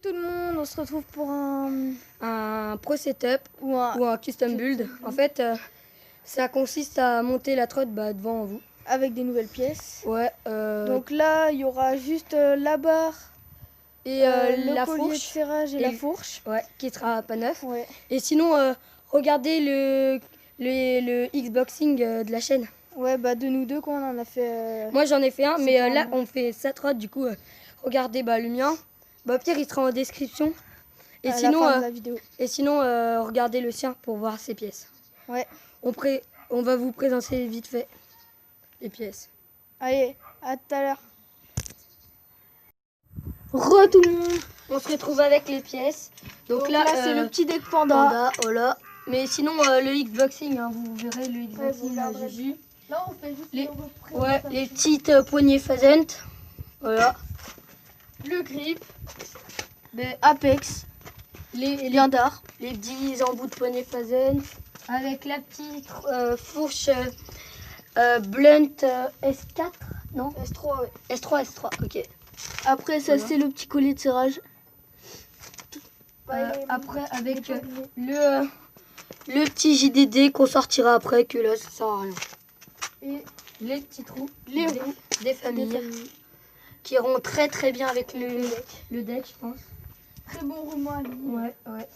Tout le monde, on se retrouve pour un pro setup ou un custom build. En fait, ça consiste à monter la trotte devant vous. Avec des nouvelles pièces. Ouais. Donc là, il y aura juste la barre et le la collier fourche de serrage et la fourche. Ouais, qui sera pas neuf. Ouais. Et sinon, regardez le Xboxing de la chaîne. Ouais, de nous deux, quoi, on en a fait. Moi, j'en ai fait un, mais là, on fait sa trotte. Du coup, regardez le mien. Au pire, il sera en description. Et sinon, la fin de la vidéo. Et sinon, regardez le sien pour voir ses pièces. Ouais. On va vous présenter vite fait les pièces. Allez, à tout à l'heure. Tout le monde. On se retrouve avec les pièces. Donc là c'est le petit deck Panda. Voilà. Mais sinon, le Xboxing, hein, vous verrez le Xboxing Juju. Là, on fait juste les petites poignées Phasent. Voilà. Le grip. Apex. Les Liandar. Les petits embouts de poignées Phasent. Avec la petite fourche Blunt S4. Non, S3, ouais. S3, ok. Après, ça, c'est le petit collier de serrage. Après, avec le petit JDD qu'on sortira après, que là, ça sert à rien. Et les petits trous, des familles, qui iront très très bien avec le deck, je pense. Très bon roulement à ligne. Ouais.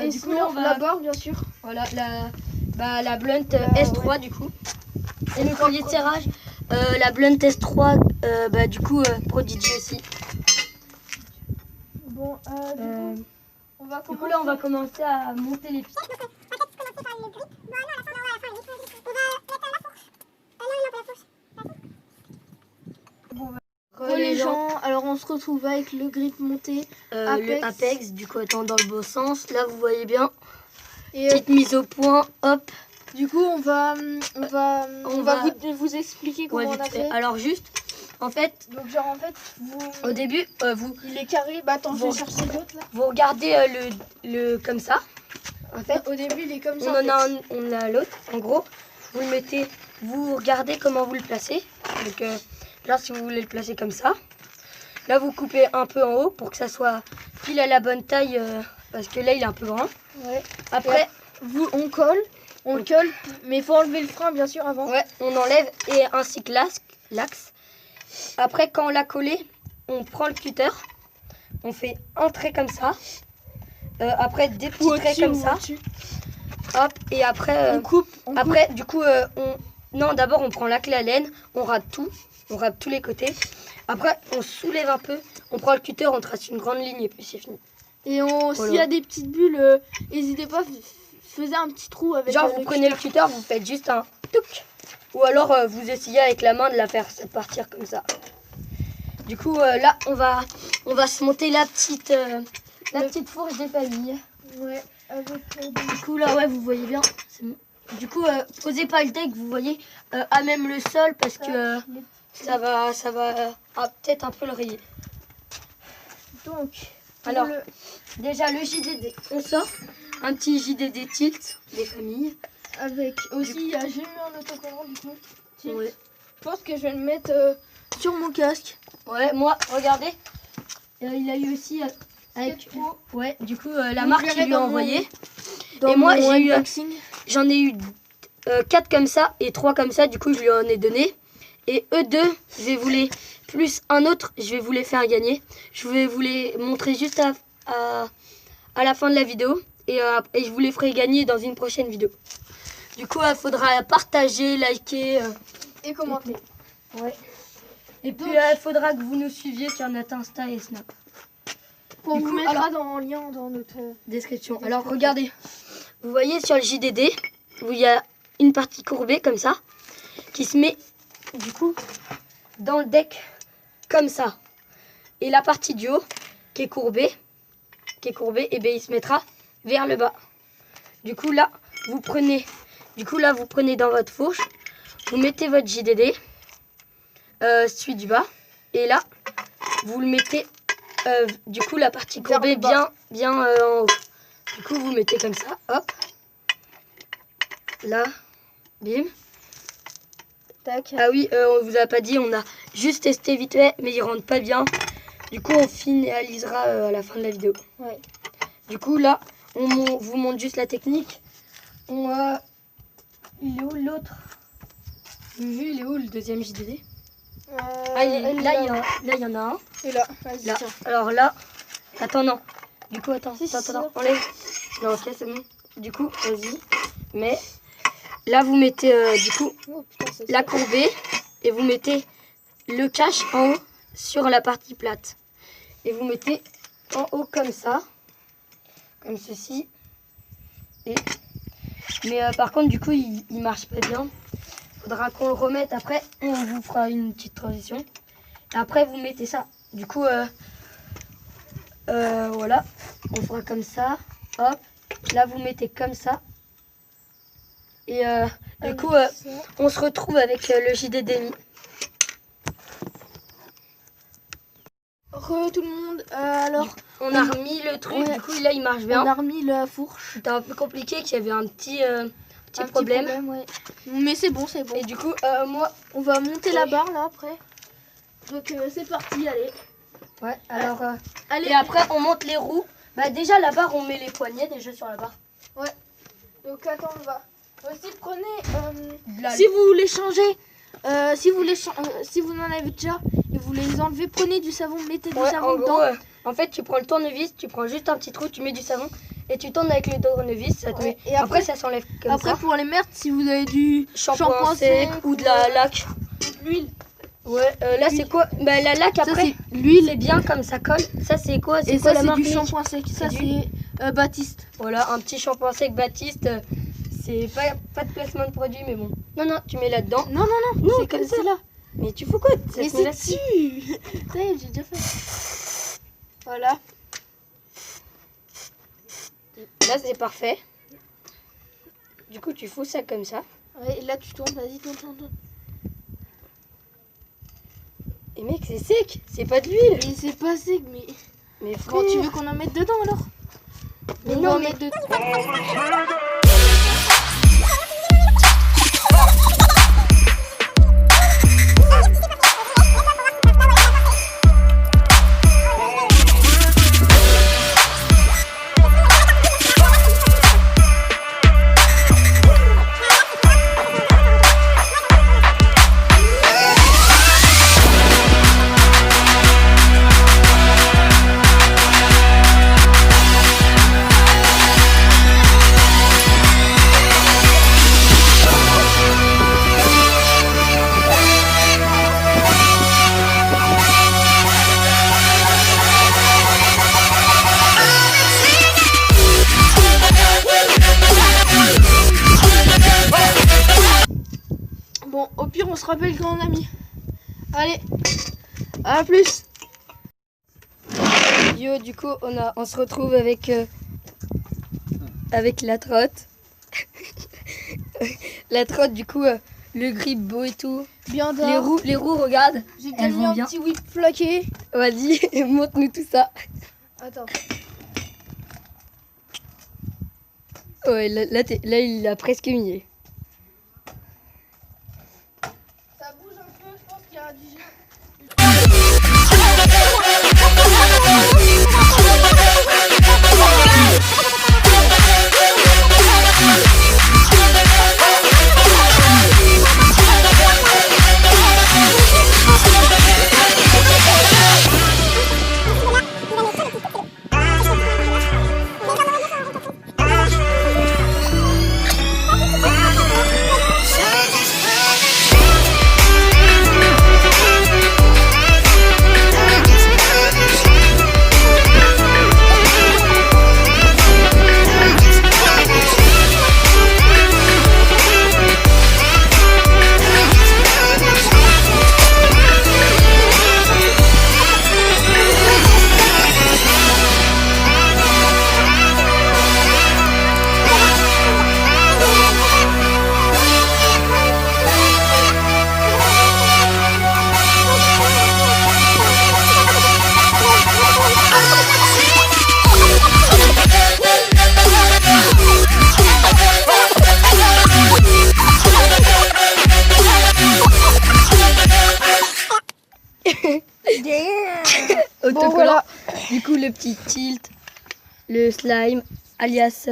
Et du sinon, coup, on va la barre, bien sûr. Voilà, la Blunt S3 du coup. Et le collier de serrage, la Blunt S3, du coup, Prodigy aussi. Bon, du coup, là, on va commencer à monter les pieds. Les gens, alors on se retrouve avec le grip monté, le Apex, du coup étant dans le beau sens. Là, vous voyez bien. Et petite mise au point, hop. Du coup, on va vous expliquer comment on a fait. Alors juste, en fait, donc au début, il est carré. Attends, je vais chercher l'autre là. Vous regardez le comme ça. En fait, au début, il est comme ça. On a l'autre. En gros, vous le mettez, vous regardez comment vous le placez. Donc là, si vous voulez le placer comme ça, là vous coupez un peu en haut pour que ça soit pile à la bonne taille, parce que là il est un peu grand. Ouais. Après, on colle, mais il faut enlever le frein bien sûr avant. Ouais, on enlève et ainsi que l'axe. Après, quand on l'a collé, on prend le cutter, on fait un trait comme ça. Après des petits traits comme ça. Hop, et après on coupe. Après, du coup, non, d'abord on prend la clé à laine, on râpe tout, on râpe tous les côtés. Après, on soulève un peu, on prend le cutter, on trace une grande ligne et puis c'est fini. Et s'il y a des petites bulles, n'hésitez pas, faisez un petit trou avec. Genre, vous prenez le cutter, vous faites juste un touc. Ou alors, vous essayez avec la main de la faire partir comme ça. Du coup, là, on va se monter la petite fourche des familles. Ouais. Du coup, là, ouais, vous voyez bien. Du coup, posez pas le deck, vous voyez, à même le sol parce que ça va peut-être un peu le rayer. Donc, alors, déjà le JDD, on sort un petit JDD tilt des familles. Avec aussi, j'ai eu un autocollant du coup. Ouais. Je pense que je vais le mettre sur mon casque. Ouais, moi, regardez, il a eu aussi avec. Ouais, du coup, la marque qui lui a envoyé. Et moi, j'en ai eu 4 comme ça et 3 comme ça, du coup, je lui en ai donné. Et eux deux, je vais vous les, plus un autre, je vais vous les faire gagner. Je vais vous les montrer juste à la fin de la vidéo. Et je vous les ferai gagner dans une prochaine vidéo. Du coup, il faudra partager, liker et commenter. Ouais. Et puis, il faudra que vous nous suiviez sur notre Insta et Snap. On vous mettra en lien dans notre description. Alors, regardez. Vous voyez sur le JDD, où il y a une partie courbée comme ça, qui se met du coup dans le deck comme ça. Et la partie du haut qui est courbée, et bien il se mettra vers le bas. Du coup là, vous prenez dans votre fourche, vous mettez votre JDD, celui du bas, et là vous le mettez, du coup la partie courbée bien en haut. Du coup vous mettez comme ça, hop, là, bim. Tac. Ah oui, on vous a pas dit, on a juste testé vite fait, mais il rentre pas bien. Du coup, on finalisera à la fin de la vidéo. Ouais. Du coup, là, vous montre juste la technique. Il est où l'autre? Il est où le deuxième JDD? Là, il y en a un. Et là, vas-y, Là. tiens. Alors là, attends, non. Du coup, attends, Si, attends, enlève. Non, ok, c'est bon. Du coup, vas-y. Mais là, vous mettez du coup Oh, putain, c'est la ça. courbée et vous mettez le cache en haut sur la partie plate. Et vous mettez en haut comme ça, comme ceci. Mais par contre, du coup, il marche pas bien. Faudra qu'on le remette après. On vous fera une petite transition. Et après, vous mettez ça. Du coup, voilà. On fera comme ça. Hop. Là, vous mettez comme ça. Et du coup, on se retrouve avec le JDDMI. Re tout le monde. Alors, On a remis le truc. Ouais. Du coup, là, il marche on bien. a remis la fourche. C'était un peu compliqué, qu'il y avait un petit Un problème. ouais. Mais c'est bon, c'est bon. Et du coup, moi... On va monter la barre là après. Donc c'est parti, allez. Ouais, alors... Allez. Et après, on monte les roues. Bah déjà, la barre, on met les poignets déjà sur la barre. Donc attends, on va. Aussi prenez. Là, Si vous voulez changer, si vous en avez déjà et vous les enlevez, prenez du savon, mettez du ouais, savon en dedans. gros, en fait, tu prends le tournevis, tu prends juste un petit trou, tu mets du savon et tu tournes avec le tournevis. Ça te Ouais, met... et après, après- ça s'enlève comme Après ça. pour les merdes, si vous avez du Shampoing sec ou de la laque. l'huile. Ouais, là, c'est quoi? Bah, la laque, Ça après, c'est l'huile c'est bien comme ça colle. Ça, c'est quoi? et quoi ça la c'est marque du Nick? shampoing sec. Ça C'est c'est Baptiste. Voilà, un petit shampoing sec Baptiste. C'est pas de placement de produit, mais bon. Non, non, tu mets là-dedans. Non Non, c'est comme ça. c'est là. Mais tu fous quoi? Mais te met c'est là-dessus. dessus. Ça y est, j'ai déjà fait. Voilà. Là, c'est parfait. Du coup, tu fous ça comme ça. Ouais, et là tu tournes, vas-y, tourne. Et mec, c'est sec. C'est pas de l'huile. Mais c'est pas sec, mais Mais quand tu frère. veux qu'on en mette dedans alors? Mais On non, va en mais- mettre dedans. Bon, au pire, on se rappelle quand on a mis. Allez, à plus. Yo, du coup, on se retrouve avec la trotte. La trotte, du coup, le grip beau et tout. Bien Les roues, regarde. J'ai déjà elles mis vont un bien. petit whip flaqué. Vas-y, montre-nous tout ça. Attends. Ouais, là, il a presque mis. Ça bouge un peu, je pense qu'il y a du gel. Ah! voilà. Du coup, le petit tilt, le slime, alias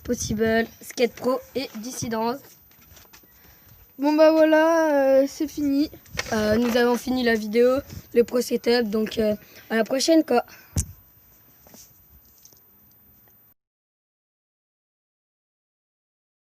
Possible, Skate Pro et Dissidence. Bon bah voilà, c'est fini. Nous avons fini la vidéo, le pro setup, donc à la prochaine quoi.